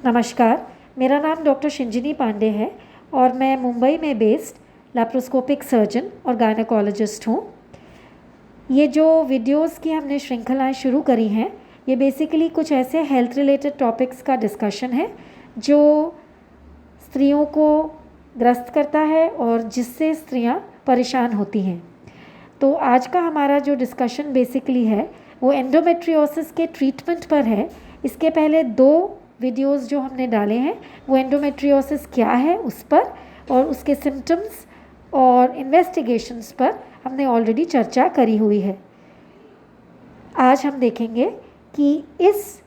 नमस्कार, मेरा नाम डॉक्टर शिंजिनी पांडे है और मैं मुंबई में बेस्ड लैप्रोस्कोपिक सर्जन और गायनेकोलॉजिस्ट हूँ। ये जो वीडियोस की हमने श्रृंखलाएं शुरू करी हैं, ये बेसिकली कुछ ऐसे हेल्थ रिलेटेड टॉपिक्स का डिस्कशन है जो स्त्रियों को ग्रस्त करता है और जिससे स्त्रियां परेशान होती हैं। तो आज का हमारा जो डिस्कशन बेसिकली है वो एंडोमेट्रियोसिस के ट्रीटमेंट पर है। इसके पहले 2 वीडियोस जो हमने डाले हैं वो एंडोमेट्रियोसिस क्या है उस पर और उसके सिम्टम्स और इन्वेस्टिगेशंस पर हमने ऑलरेडी चर्चा करी हुई है। आज हम देखेंगे कि इस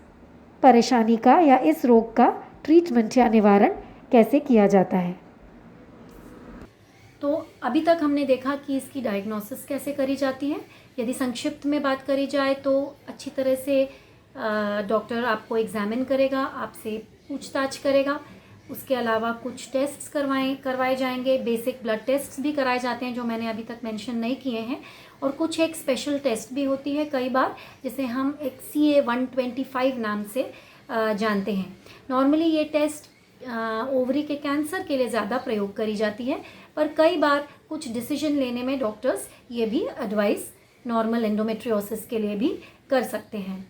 परेशानी का या इस रोग का ट्रीटमेंट या निवारण कैसे किया जाता है। तो अभी तक हमने देखा कि इसकी डायग्नोसिस कैसे करी जाती है। यदि संक्षिप्त में बात करी जाए तो अच्छी तरह से डॉक्टर आपको एग्जामिन करेगा, आपसे पूछताछ करेगा। उसके अलावा कुछ टेस्ट्स करवाए जाएंगे। बेसिक ब्लड टेस्ट्स भी कराए जाते हैं जो मैंने अभी तक मेंशन नहीं किए हैं, और कुछ एक स्पेशल टेस्ट भी होती है कई बार, जिसे हम एक CA-125 नाम से जानते हैं। नॉर्मली ये टेस्ट ओवरी के कैंसर के लिए ज़्यादा प्रयोग करी जाती है, पर कई बार कुछ डिसीजन लेने में डॉक्टर्स ये भी एडवाइस नॉर्मल एंडोमेट्रियोसिस के लिए भी कर सकते हैं।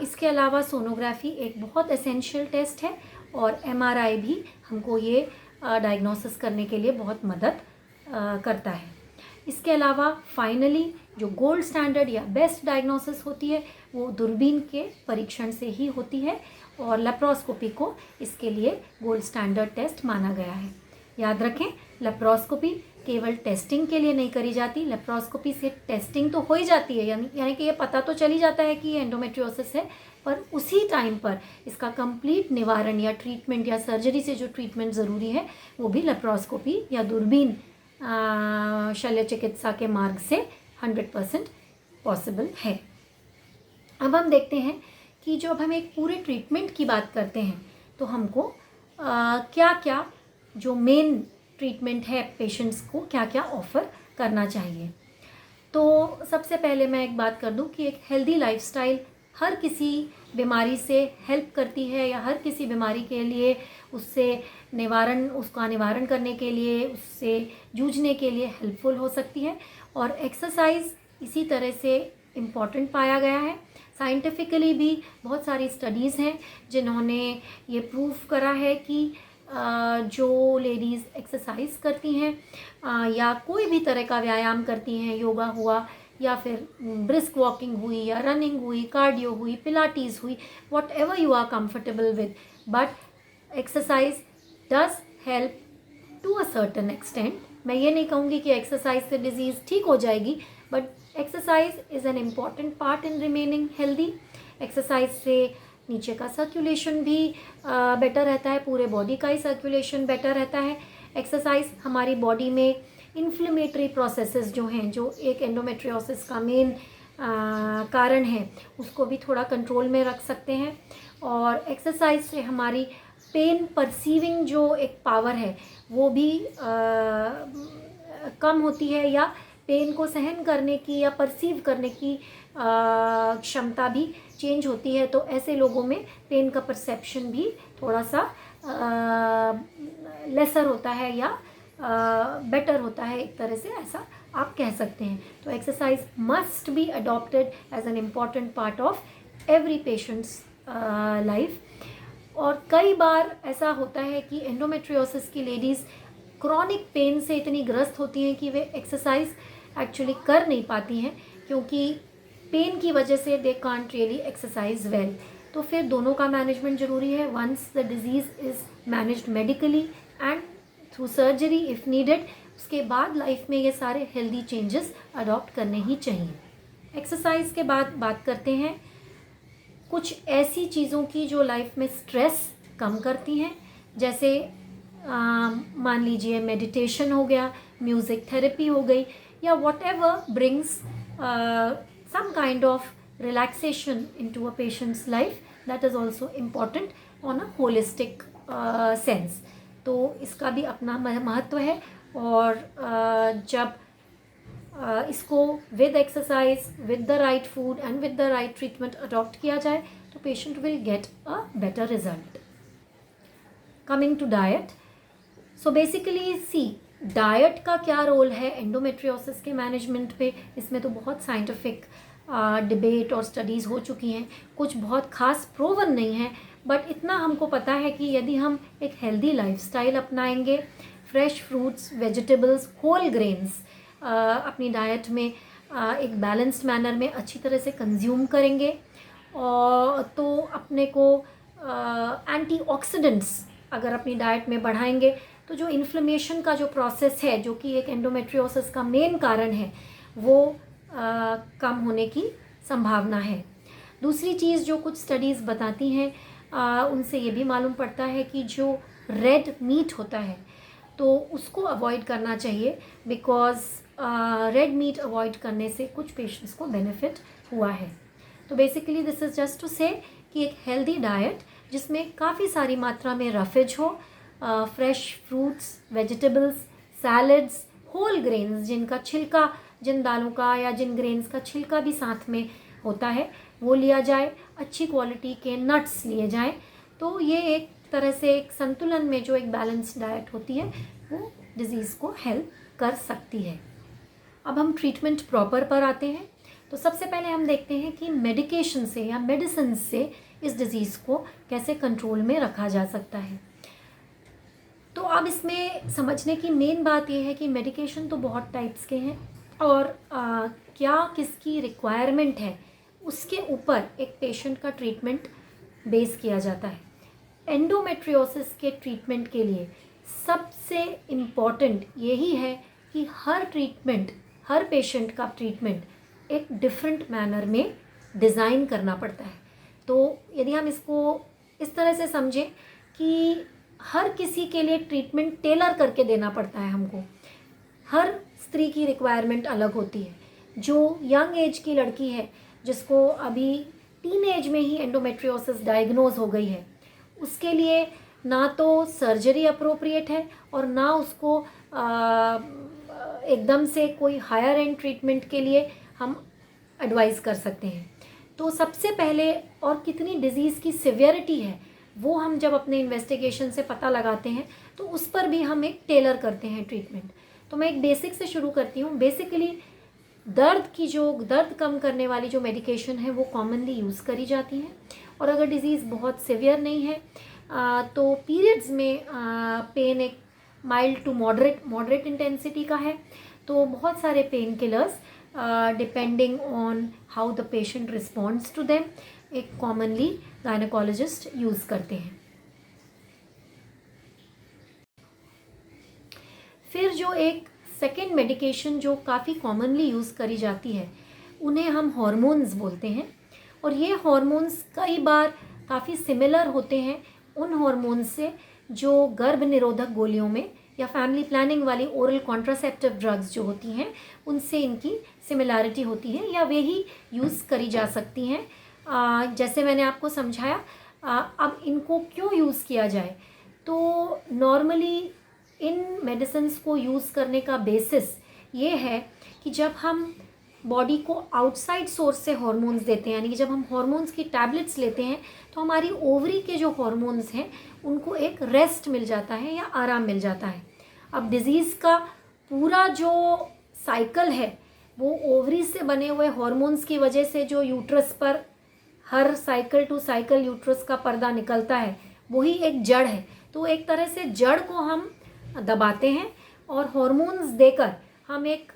इसके अलावा सोनोग्राफी एक बहुत एसेंशियल टेस्ट है और MRI भी हमको ये डायग्नोसिस करने के लिए बहुत मदद करता है। इसके अलावा फाइनली जो गोल्ड स्टैंडर्ड या बेस्ट डायग्नोसिस होती है वो दूरबीन के परीक्षण से ही होती है, और लेप्रोस्कोपी को इसके लिए गोल्ड स्टैंडर्ड टेस्ट माना गया है। याद रखें, लेप्रोस्कोपी केवल टेस्टिंग के लिए नहीं करी जाती। लेप्रोस्कोपी से टेस्टिंग तो हो ही जाती है, यानी कि ये पता तो चल ही जाता है कि ये एंडोमेट्रियोसिस है, पर उसी टाइम पर इसका कंप्लीट निवारण या ट्रीटमेंट या सर्जरी से जो ट्रीटमेंट ज़रूरी है वो भी लेप्रोस्कोपी या दूरबीन शल्य चिकित्सा के मार्ग से 100% पॉसिबल है। अब हम देखते हैं कि जब हम एक पूरे ट्रीटमेंट की बात करते हैं तो हमको क्या क्या जो मेन ट्रीटमेंट है पेशेंट्स को क्या क्या ऑफ़र करना चाहिए। तो सबसे पहले मैं एक बात कर दूं कि एक हेल्दी लाइफस्टाइल हर किसी बीमारी से हेल्प करती है, या हर किसी बीमारी के लिए उसका निवारण करने के लिए, उससे जूझने के लिए हेल्पफुल हो सकती है। और एक्सरसाइज इसी तरह से इम्पॉर्टेंट पाया गया है। साइंटिफिकली भी बहुत सारी स्टडीज़ हैं जिन्होंने ये प्रूव करा है कि जो लेडीज़ एक्सरसाइज करती हैं या कोई भी तरह का व्यायाम करती हैं, योगा हुआ या फिर ब्रिस्क वॉकिंग हुई या रनिंग हुई, कार्डियो हुई, पिलाटीज़ हुई, whatever you are comfortable with, but exercise does help to a certain extent. मैं ये नहीं कहूँगी कि एक्सरसाइज से डिजीज़ ठीक हो जाएगी, but exercise is an important part in remaining healthy. Exercise से नीचे का सर्कुलेशन भी बेटर रहता है, पूरे बॉडी का ही सर्कुलेशन बेटर रहता है। एक्सरसाइज हमारी बॉडी में इन्फ्लेमेटरी प्रोसेसेस जो हैं, जो एक एंडोमेट्रियोसिस का मेन कारण है, उसको भी थोड़ा कंट्रोल में रख सकते हैं। और एक्सरसाइज से हमारी पेन परसीविंग जो एक पावर है वो भी कम होती है, या पेन को सहन करने की या परसीव करने की क्षमता भी चेंज होती है। तो ऐसे लोगों में पेन का परसेप्शन भी थोड़ा सा लेसर होता है या बेटर होता है, एक तरह से ऐसा आप कह सकते हैं। तो exercise must be adopted as an important part of every patient's life. और कई बार ऐसा होता है कि एंडोमेट्रियोसिस की लेडीज़ क्रॉनिक पेन से इतनी ग्रस्त होती हैं कि वे एक्सरसाइज एक्चुअली कर नहीं पाती हैं, क्योंकि पेन की वजह से they can't really exercise well. तो फिर दोनों का मैनेजमेंट ज़रूरी है। Once the disease is managed medically and through surgery if needed, उसके बाद लाइफ में ये सारे हेल्दी चेंजेस अडॉप्ट करने ही चाहिए। एक्सरसाइज के बाद बात करते हैं कुछ ऐसी चीज़ों की जो लाइफ में स्ट्रेस कम करती हैं, जैसे मान लीजिए मेडिटेशन हो गया, म्यूज़िक थेरेपी हो गई, या what ever brings some kind of relaxation into a patient's life, that is also important on a holistic sense। तो इसका भी अपना महत्व है, और जब इसको with exercise, with the right food and with the right treatment adopt किया जाए तो patient will get a better result. Coming to diet, so basically see diet का क्या रोल है एंडोमेट्रियोसिस के मैनेजमेंट पे, इसमें तो बहुत साइंटिफिक डिबेट और स्टडीज़ हो चुकी हैं, कुछ बहुत खास प्रूवन नहीं है, बट इतना हमको पता है कि यदि हम एक हेल्दी लाइफस्टाइल अपनाएंगे, fresh fruits, vegetables, whole grains अपनी डाइट में एक बैलेंस्ड मैनर में अच्छी तरह से कंज्यूम करेंगे, और तो अपने को एंटीऑक्सीडेंट्स अगर अपनी डाइट में बढ़ाएंगे तो जो इन्फ्लेमेशन का जो प्रोसेस है, जो कि एक एंडोमेट्रियोसिस का मेन कारण है, वो कम होने की संभावना है। दूसरी चीज़ जो कुछ स्टडीज़ बताती हैं, उनसे ये भी मालूम पड़ता है कि जो रेड मीट होता है तो उसको अवॉइड करना चाहिए, बिकॉज़ रेड मीट अवॉइड करने से कुछ पेशेंट्स को बेनिफिट हुआ है। तो basically this is just to say कि एक हेल्दी डाइट जिसमें काफ़ी सारी मात्रा में रफेज हो, fresh fruits, vegetables, salads, whole grains जिनका छिलका, जिन दालों का या जिन ग्रेन्स का छिलका भी साथ में होता है वो लिया जाए, अच्छी क्वालिटी के नट्स लिए जाएं, तो ये एक तरह से एक संतुलन में जो एक बैलेंस्ड डाइट होती है वो डिज़ीज़ को हेल्प कर सकती है। अब हम ट्रीटमेंट प्रॉपर पर आते हैं। तो सबसे पहले हम देखते हैं कि मेडिकेशन से या मेडिसिन से इस डिज़ीज़ को कैसे कंट्रोल में रखा जा सकता है। तो अब इसमें समझने की मेन बात यह है कि मेडिकेशन तो बहुत टाइप्स के हैं, और क्या किसकी रिक्वायरमेंट है उसके ऊपर एक पेशेंट का ट्रीटमेंट बेस किया जाता है। एंडोमेट्रियोसिस के ट्रीटमेंट के लिए सबसे इम्पॉर्टेंट यही है कि हर ट्रीटमेंट, हर पेशेंट का ट्रीटमेंट एक डिफरेंट मैनर में डिज़ाइन करना पड़ता है। तो यदि हम इसको इस तरह से समझें कि हर किसी के लिए ट्रीटमेंट टेलर करके देना पड़ता है हमको। हर स्त्री की रिक्वायरमेंट अलग होती है। जो यंग एज की लड़की है जिसको अभी टीन एज में ही एंडोमेट्रियोसिस डायग्नोज हो गई है, उसके लिए ना तो सर्जरी अप्रोप्रिएट है और ना उसको एकदम से कोई हायर एंड ट्रीटमेंट के लिए हम एडवाइस कर सकते हैं। तो सबसे पहले और कितनी डिज़ीज़ की सिवियरिटी है वो हम जब अपने इन्वेस्टिगेशन से पता लगाते हैं तो उस पर भी हम एक टेलर करते हैं ट्रीटमेंट। तो मैं एक बेसिक से शुरू करती हूँ। बेसिकली दर्द कम करने वाली जो मेडिकेशन है वो कॉमनली यूज़ करी जाती हैं, और अगर डिज़ीज़ बहुत सिवियर नहीं है तो पीरियड्स में पेन एक माइल्ड टू मॉडरेट इंटेंसिटी का है तो बहुत सारे painkillers depending on how the patient responds to them एक कॉमनली गायनेकोलॉजिस्ट यूज़ करते हैं। फिर जो एक सेकेंड मेडिकेशन जो काफ़ी कॉमनली यूज़ करी जाती है उन्हें हम हार्मोन्स बोलते हैं, और ये हार्मोन्स कई बार काफ़ी सिमिलर होते हैं उन हार्मोन्स से जो गर्भ निरोधक गोलियों में या फैमिली प्लानिंग वाली ओरल कॉन्ट्रासेप्टिव ड्रग्स जो होती हैं उनसे इनकी सिमिलैरिटी होती है या वे ही यूज़ करी जा सकती हैं। जैसे मैंने आपको समझाया, अब इनको क्यों यूज़ किया जाए, तो नॉर्मली इन मेडिसिन्स को यूज़ करने का बेसिस ये है कि जब हम बॉडी को आउटसाइड सोर्स से हार्मोन्स देते हैं, यानी कि जब हम हार्मोन्स की टैबलेट्स लेते हैं तो हमारी ओवरी के जो हार्मोन्स हैं उनको एक रेस्ट मिल जाता है या आराम मिल जाता है। अब डिज़ीज़ का पूरा जो साइकिल है वो ओवरी से बने हुए हार्मोन्स की वजह से जो यूट्रस पर हर साइकिल टू साइकिल यूट्रस का पर्दा निकलता है वही एक जड़ है। तो एक तरह से जड़ को हम दबाते हैं और हार्मोन्स देकर हम एक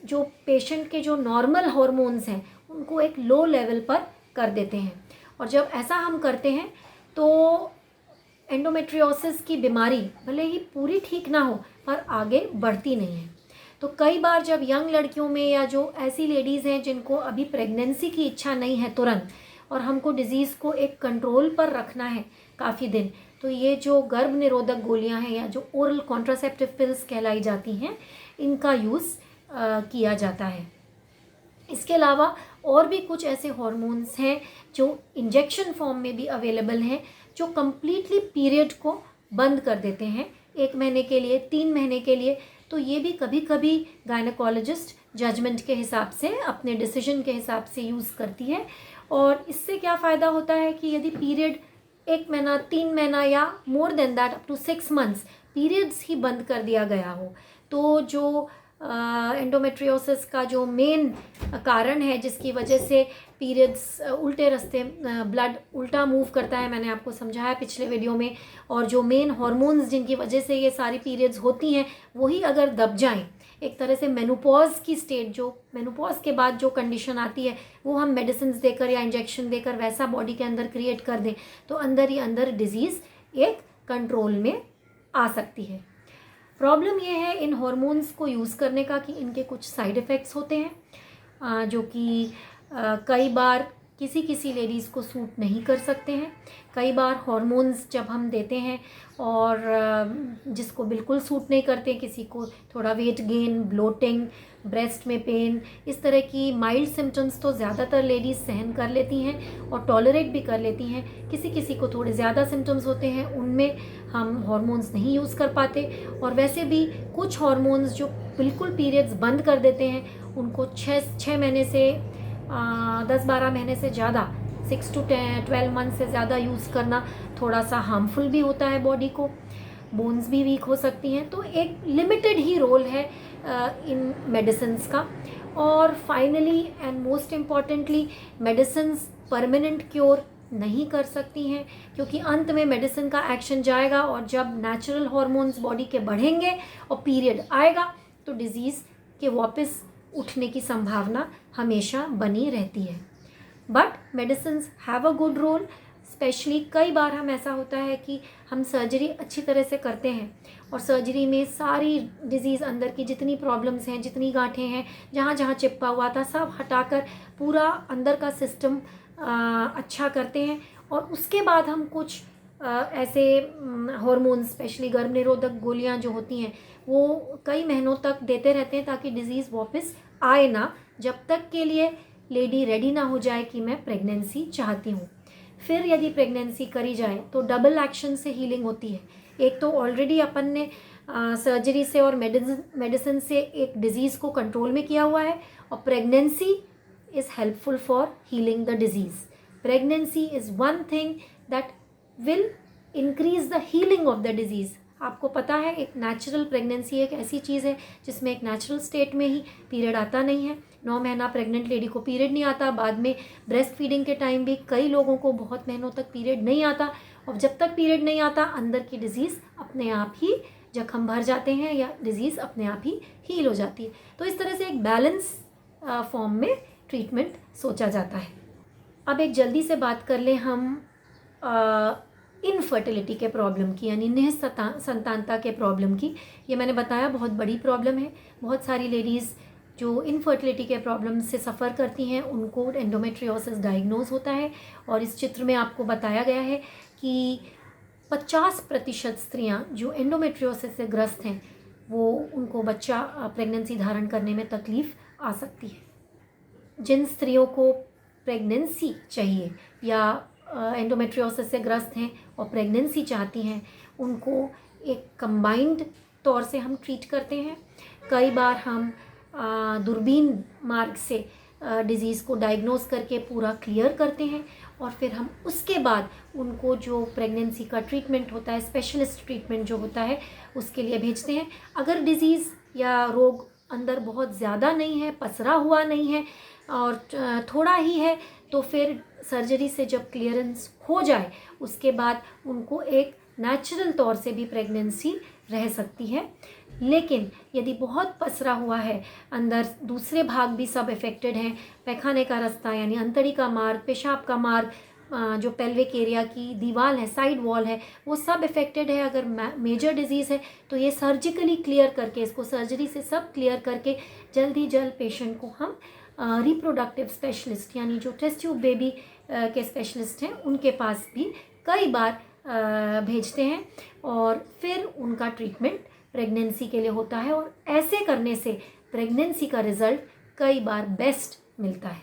जो पेशेंट के जो नॉर्मल हार्मोन्स हैं उनको एक लो लेवल पर कर देते हैं। और जब ऐसा हम करते हैं तो एंडोमेट्रियोसिस की बीमारी भले ही पूरी ठीक ना हो पर आगे बढ़ती नहीं है। तो कई बार जब यंग लड़कियों में या जो ऐसी लेडीज़ हैं जिनको अभी प्रेगनेंसी की इच्छा नहीं है तुरंत, और हमको डिज़ीज़ को एक कंट्रोल पर रखना है काफ़ी दिन, तो ये जो गर्भ निरोधक गोलियां हैं या जो ओरल कॉन्ट्रासेप्टिव पिल्स कहलाई जाती हैं इनका यूज़ किया जाता है। इसके अलावा और भी कुछ ऐसे हार्मोन्स हैं जो इंजेक्शन फॉर्म में भी अवेलेबल हैं जो कम्प्लीटली पीरियड को बंद कर देते हैं 1 महीने के लिए, 3 महीने के लिए। तो ये भी कभी कभी गायनेकोलॉजिस्ट जजमेंट के हिसाब से, अपने डिसीजन के हिसाब से यूज़ करती है। और इससे क्या फ़ायदा होता है कि यदि पीरियड 1 महीना, 3 महीना या more than that up to 6 months periods ही बंद कर दिया गया हो, तो जो एंडोमेट्रियोसिस का जो मेन कारण है जिसकी वजह से पीरियड्स उल्टे रास्ते ब्लड उल्टा मूव करता है, मैंने आपको समझाया पिछले वीडियो में, और जो मेन हॉर्मोन्स जिनकी वजह से ये सारी पीरियड्स होती हैं वही अगर दब जाएं, एक तरह से मेनोपॉज की स्टेट, जो मेनोपॉज के बाद जो कंडीशन आती है वो हम मेडिसिन देकर या इंजेक्शन देकर वैसा बॉडी के अंदर क्रिएट कर दें, तो अंदर ही अंदर डिजीज़ एक कंट्रोल में आ सकती है। प्रॉब्लम ये है इन हॉर्मोन्स को यूज़ करने का कि इनके कुछ साइड इफ़ेक्ट्स होते हैं जो कि कई बार किसी किसी लेडीज़ को सूट नहीं कर सकते हैं। कई बार हॉर्मोन्स जब हम देते हैं और जिसको बिल्कुल सूट नहीं करते, किसी को थोड़ा वेट गेन, ब्लोटिंग, ब्रेस्ट में पेन, इस तरह की माइल्ड सिम्टम्स तो ज़्यादातर लेडीज़ सहन कर लेती हैं और टॉलरेट भी कर लेती हैं। किसी किसी को थोड़े ज़्यादा सिम्टम्स होते हैं, उनमें हम हॉर्मोन्स नहीं यूज़ कर पाते। और वैसे भी कुछ हॉर्मोन्स जो बिल्कुल पीरियड्स बंद कर देते हैं, उनको 6 महीने से 10-12 महीने से ज़्यादा, 6 to 12 मंथ से ज़्यादा यूज़ करना थोड़ा सा हार्मफुल भी होता है बॉडी को, बोन्स भी वीक हो सकती हैं। तो एक लिमिटेड ही रोल है इन मेडिसिन्स का। और finally and most importantly, medicines permanent cure नहीं कर सकती हैं, क्योंकि अंत में मेडिसिन का एक्शन जाएगा और जब नेचुरल हॉर्मोन्स बॉडी के बढ़ेंगे और पीरियड आएगा तो डिजीज़ के वापस उठने की संभावना हमेशा बनी रहती है। But medicines have a good role. Specially कई बार हम ऐसा होता है कि हम सर्जरी अच्छी तरह से करते हैं और सर्जरी में सारी डिजीज़ अंदर की जितनी प्रॉब्लम्स हैं, जितनी गांठें हैं, जहाँ जहाँ चिपका हुआ था, सब हटाकर पूरा अंदर का सिस्टम अच्छा करते हैं। और उसके बाद हम कुछ ऐसे हार्मोन्स, स्पेशली गर्भ निरोधक गोलियाँ जो होती हैं, वो कई महीनों तक देते रहते हैं ताकि डिजीज़ वापस आए ना, जब तक के लिए लेडी रेडी ना हो जाए कि मैं प्रेगनेंसी चाहती हूँ। फिर यदि प्रेगनेंसी करी जाए तो डबल एक्शन से हीलिंग होती है। एक तो ऑलरेडी अपन ने सर्जरी से और मेडिसिन से एक डिजीज़ को कंट्रोल में किया हुआ है, और pregnancy is helpful for healing the disease. Pregnancy is one thing that will increase the healing of the disease. आपको पता है, एक नेचुरल प्रेगनेंसी एक ऐसी चीज़ है जिसमें एक नेचुरल स्टेट में ही पीरियड आता नहीं है। 9 महीना प्रेग्नेंट लेडी को पीरियड नहीं आता, बाद में ब्रेस्ट फीडिंग के टाइम भी कई लोगों को बहुत महीनों तक पीरियड नहीं आता, और जब तक पीरियड नहीं आता अंदर की डिजीज़ अपने आप ही जख्म भर जाते हैं या डिजीज़ अपने आप ही हील हो जाती है। तो इस तरह से एक बैलेंस फॉर्म में ट्रीटमेंट सोचा जाता है। अब एक जल्दी से बात कर लें हम इनफर्टिलिटी के प्रॉब्लम की, यानी निःसंतानता के प्रॉब्लम की। ये मैंने बताया बहुत बड़ी प्रॉब्लम है। बहुत सारी लेडीज़ जो इनफर्टिलिटी के प्रॉब्लम से सफ़र करती हैं उनको एंडोमेट्रियोसिस डायग्नोज होता है, और इस चित्र में आपको बताया गया है कि 50% स्त्रियां जो एंडोमेट्रियोसिस से ग्रस्त हैं वो उनको बच्चा प्रेगनेंसी धारण करने में तकलीफ़ आ सकती है। जिन स्त्रियों को प्रेगनेंसी चाहिए या एंडोमेट्रियोसिस से ग्रस्त हैं और प्रेगनेंसी चाहती हैं, उनको एक कंबाइंड तौर से हम ट्रीट करते हैं। कई बार हम दूरबीन मार्ग से डिज़ीज़ को डायग्नोज करके पूरा क्लियर करते हैं, और फिर हम उसके बाद उनको जो प्रेगनेंसी का ट्रीटमेंट होता है, स्पेशलिस्ट ट्रीटमेंट जो होता है, उसके लिए भेजते हैं। अगर डिज़ीज़ या रोग अंदर बहुत ज़्यादा नहीं है, पसरा हुआ नहीं है और थोड़ा ही है, तो फिर सर्जरी से जब क्लियरेंस हो जाए उसके बाद उनको एक नेचुरल तौर से भी प्रेगनेंसी रह सकती है। लेकिन यदि बहुत पसरा हुआ है, अंदर दूसरे भाग भी सब इफ़ेक्टेड हैं, पैखाने का रास्ता यानी अंतड़ी का मार्ग, पेशाब का मार्ग, जो पेल्विक एरिया की दीवार है, साइड वॉल है, वो सब इफ़ेक्टेड है, अगर मेजर डिजीज़ है तो ये सर्जिकली क्लियर करके, इसको सर्जरी से सब क्लियर करके जल्द ही जल्द पेशेंट को हम रिप्रोडक्टिव स्पेशलिस्ट यानी जो टेस्ट ट्यूब बेबी के स्पेशलिस्ट हैं उनके पास भी कई बार भेजते हैं, और फिर उनका ट्रीटमेंट प्रेगनेंसी के लिए होता है। और ऐसे करने से प्रेगनेंसी का रिज़ल्ट कई बार बेस्ट मिलता है।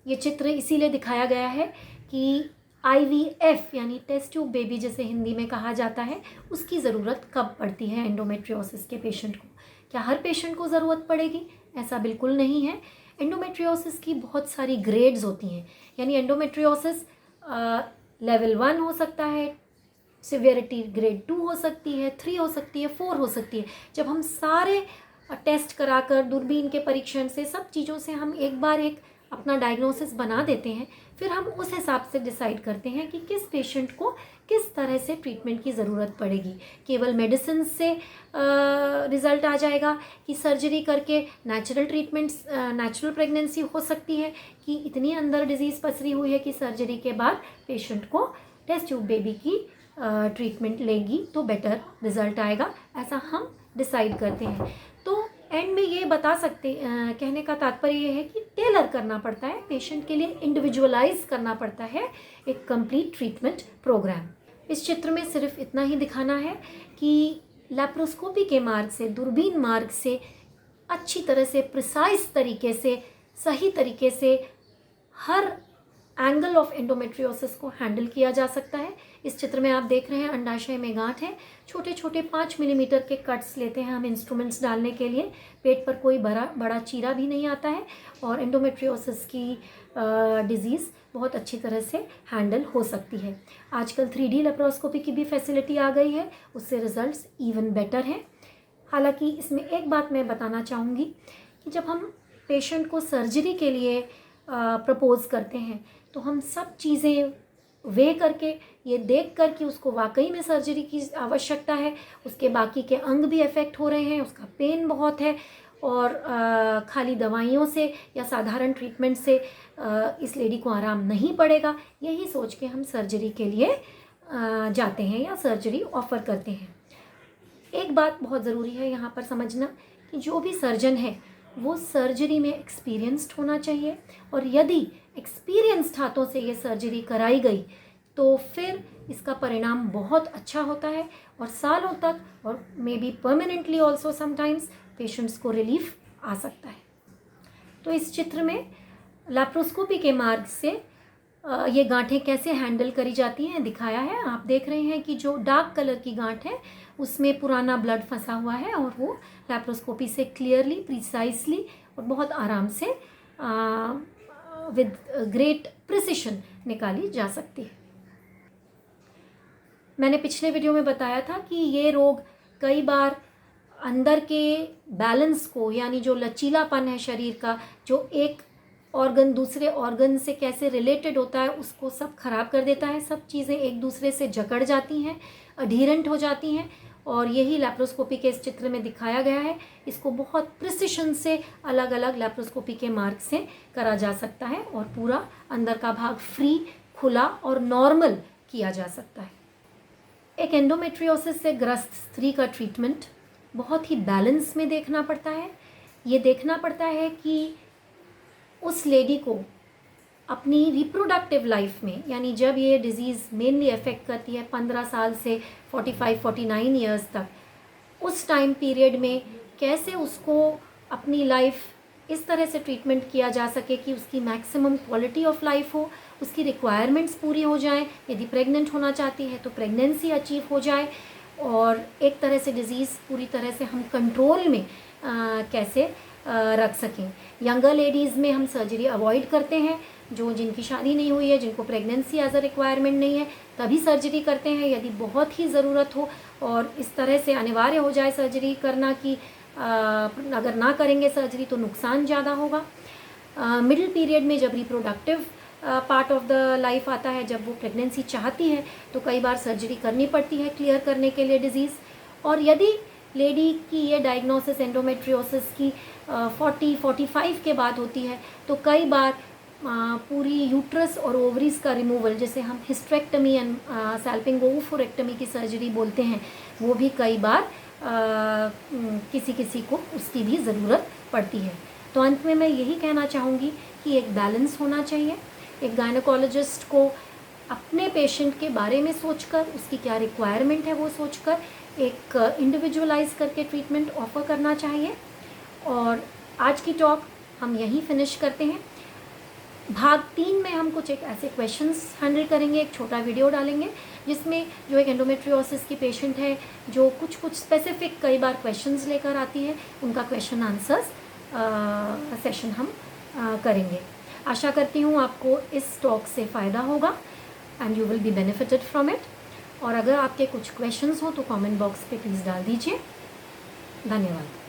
ये चित्र इसीलिए दिखाया गया है कि IVF यानी टेस्ट ट्यूब बेबी जैसे हिंदी में कहा जाता है, उसकी ज़रूरत कब पड़ती है एंडोमेट्रियोसिस के पेशेंट को। क्या हर पेशेंट को ज़रूरत पड़ेगी? ऐसा बिल्कुल नहीं है। एंडोमेट्रियोसिस की बहुत सारी ग्रेड्स होती हैं, यानी एंडोमेट्रियोसिस लेवल 1 हो सकता है, सिवियरिटी ग्रेड 2 हो सकती है, 3 हो सकती है, 4 हो सकती है। जब हम सारे टेस्ट कराकर दूरबीन के परीक्षण से सब चीज़ों से हम एक बार एक अपना डायग्नोसिस बना देते हैं, फिर हम उस हिसाब से डिसाइड करते हैं कि किस पेशेंट को किस तरह से ट्रीटमेंट की ज़रूरत पड़ेगी। केवल मेडिसिन से रिज़ल्ट आ जाएगा कि सर्जरी करके नेचुरल ट्रीटमेंट्स, नेचुरल प्रेगनेंसी हो सकती है, कि इतनी अंदर डिजीज़ पसरी हुई है कि सर्जरी के बाद पेशेंट को टेस्ट ट्यूब बेबी की ट्रीटमेंट लेगी तो बेटर रिज़ल्ट आएगा, ऐसा हम डिसाइड करते हैं। तो एंड में ये बता सकते, कहने का तात्पर्य ये है कि टेलर करना पड़ता है पेशेंट के लिए, इंडिविजुअलाइज करना पड़ता है एक कंप्लीट ट्रीटमेंट प्रोग्राम। इस चित्र में सिर्फ इतना ही दिखाना है कि लैप्रोस्कोपी के मार्ग से, दूरबीन मार्ग से अच्छी तरह से, प्रिसाइज तरीके से, सही तरीके से हर एंगल ऑफ एंडोमेट्रियोसिस को हैंडल किया जा सकता है। इस चित्र में आप देख रहे हैं अंडाशय में गांठ है, छोटे छोटे 5 मिलीमीटर के कट्स लेते हैं हम इंस्ट्रूमेंट्स डालने के लिए, पेट पर कोई बड़ा चीरा भी नहीं आता है और एंडोमेट्रियोसिस की डिजीज़ बहुत अच्छी तरह से हैंडल हो सकती है। आजकल 3D लेप्रोस्कोपी की भी फैसिलिटी आ गई है, उससे रिजल्ट्स इवन बेटर हैं। हालांकि इसमें एक बात मैं बताना चाहूँगी कि जब हम पेशेंट को सर्जरी के लिए प्रपोज करते हैं तो हम सब चीज़ें वे करके, ये देख कर कि उसको वाकई में सर्जरी की आवश्यकता है, उसके बाकी के अंग भी अफेक्ट हो रहे हैं, उसका पेन बहुत है और खाली दवाइयों से या साधारण ट्रीटमेंट से इस लेडी को आराम नहीं पड़ेगा, यही सोच के हम सर्जरी के लिए जाते हैं या सर्जरी ऑफ़र करते हैं। एक बात बहुत ज़रूरी है यहाँ पर समझना कि जो भी सर्जन है वो सर्जरी में एक्सपीरियंस्ड होना चाहिए, और यदि एक्सपीरियंस्ड हाथों से ये सर्जरी कराई गई तो फिर इसका परिणाम बहुत अच्छा होता है और सालों तक और may be permanently also sometimes patients को रिलीफ आ सकता है। तो इस चित्र में लैप्रोस्कोपी के मार्ग से ये गांठें कैसे हैंडल करी जाती हैं दिखाया है। आप देख रहे हैं कि जो डार्क कलर की गांठ है उसमें पुराना ब्लड फंसा हुआ है और वो लैप्रोस्कोपी से क्लियरली, प्रिसाइसली और बहुत आराम से विद ग्रेट प्रिसिशन निकाली जा सकती है। मैंने पिछले वीडियो में बताया था कि ये रोग कई बार अंदर के बैलेंस को, यानी जो लचीलापन है शरीर का, जो एक ऑर्गन दूसरे ऑर्गन से कैसे रिलेटेड होता है उसको सब खराब कर देता है। सब चीज़ें एक दूसरे से जकड़ जाती हैं, अडीरेंट हो जाती हैं, और यही लैप्रोस्कोपी के इस चित्र में दिखाया गया है। इसको बहुत प्रिसिशन से अलग अलग लैप्रोस्कोपी के मार्ग से करा जा सकता है और पूरा अंदर का भाग फ्री, खुला और नॉर्मल किया जा सकता है। एक एंडोमेट्रियोसिस से ग्रस्त स्त्री का ट्रीटमेंट बहुत ही बैलेंस में देखना पड़ता है। ये देखना पड़ता है कि उस लेडी को अपनी रिप्रोडक्टिव लाइफ में, यानी जब ये डिज़ीज़ मेनली अफेक्ट करती है 15 साल से 45-49 ईयर्स तक, उस टाइम पीरियड में कैसे उसको अपनी लाइफ इस तरह से ट्रीटमेंट किया जा सके कि उसकी मैक्सिमम क्वालिटी ऑफ लाइफ हो, उसकी रिक्वायरमेंट्स पूरी हो जाएं। यदि प्रेग्नेंट होना चाहती है तो प्रेगनेंसी अचीव हो जाए और एक तरह से डिज़ीज़ पूरी तरह से हम कंट्रोल में कैसे रख सकें। यंगर लेडीज़ में हम सर्जरी अवॉइड करते हैं, जिनकी शादी नहीं हुई है, जिनको प्रेगनेंसी एज अ रिक्वायरमेंट नहीं है, तभी सर्जरी करते हैं यदि बहुत ही ज़रूरत हो और इस तरह से अनिवार्य हो जाए सर्जरी करना कि अगर ना करेंगे सर्जरी तो नुकसान ज़्यादा होगा। मिडिल पीरियड में जब reproductive part of the life आता है, जब वो प्रेगनेंसी चाहती है तो कई बार सर्जरी करनी पड़ती है क्लियर करने के लिए डिज़ीज़। और यदि लेडी की ये डायग्नोसिस एंडोमेट्रियोसिस की 40-45 के बाद होती है तो कई बार पूरी यूट्रस और ओवरीज का रिमूवल, जिसे हम हिस्टेरेक्टमी एंड सैल्पिंगोफोरेक्टमी की सर्जरी बोलते हैं, वो भी कई बार किसी को उसकी भी ज़रूरत पड़ती है। तो अंत में मैं यही कहना चाहूँगी कि एक बैलेंस होना चाहिए। एक गायनेकोलॉजिस्ट को अपने पेशेंट के बारे में सोचकर, उसकी क्या रिक्वायरमेंट है वो सोचकर एक इंडिविजुअलाइज करके ट्रीटमेंट ऑफ़र करना चाहिए। और आज की टॉक हम यहीं फिनिश करते हैं। भाग 3 में हम कुछ एक ऐसे क्वेश्चंस हैंडल करेंगे, एक छोटा वीडियो डालेंगे जिसमें जो एक एंडोमेट्रियोसिस की पेशेंट है जो कुछ स्पेसिफिक कई बार क्वेश्चंस लेकर आती है, उनका क्वेश्चन आंसर्स सेशन हम करेंगे। आशा करती हूँ आपको इस टॉक से फ़ायदा होगा। And you will be benefited from it. और अगर आपके कुछ क्वेश्चंस हो तो कमेंट बॉक्स पे प्लीज़ डाल दीजिए। धन्यवाद।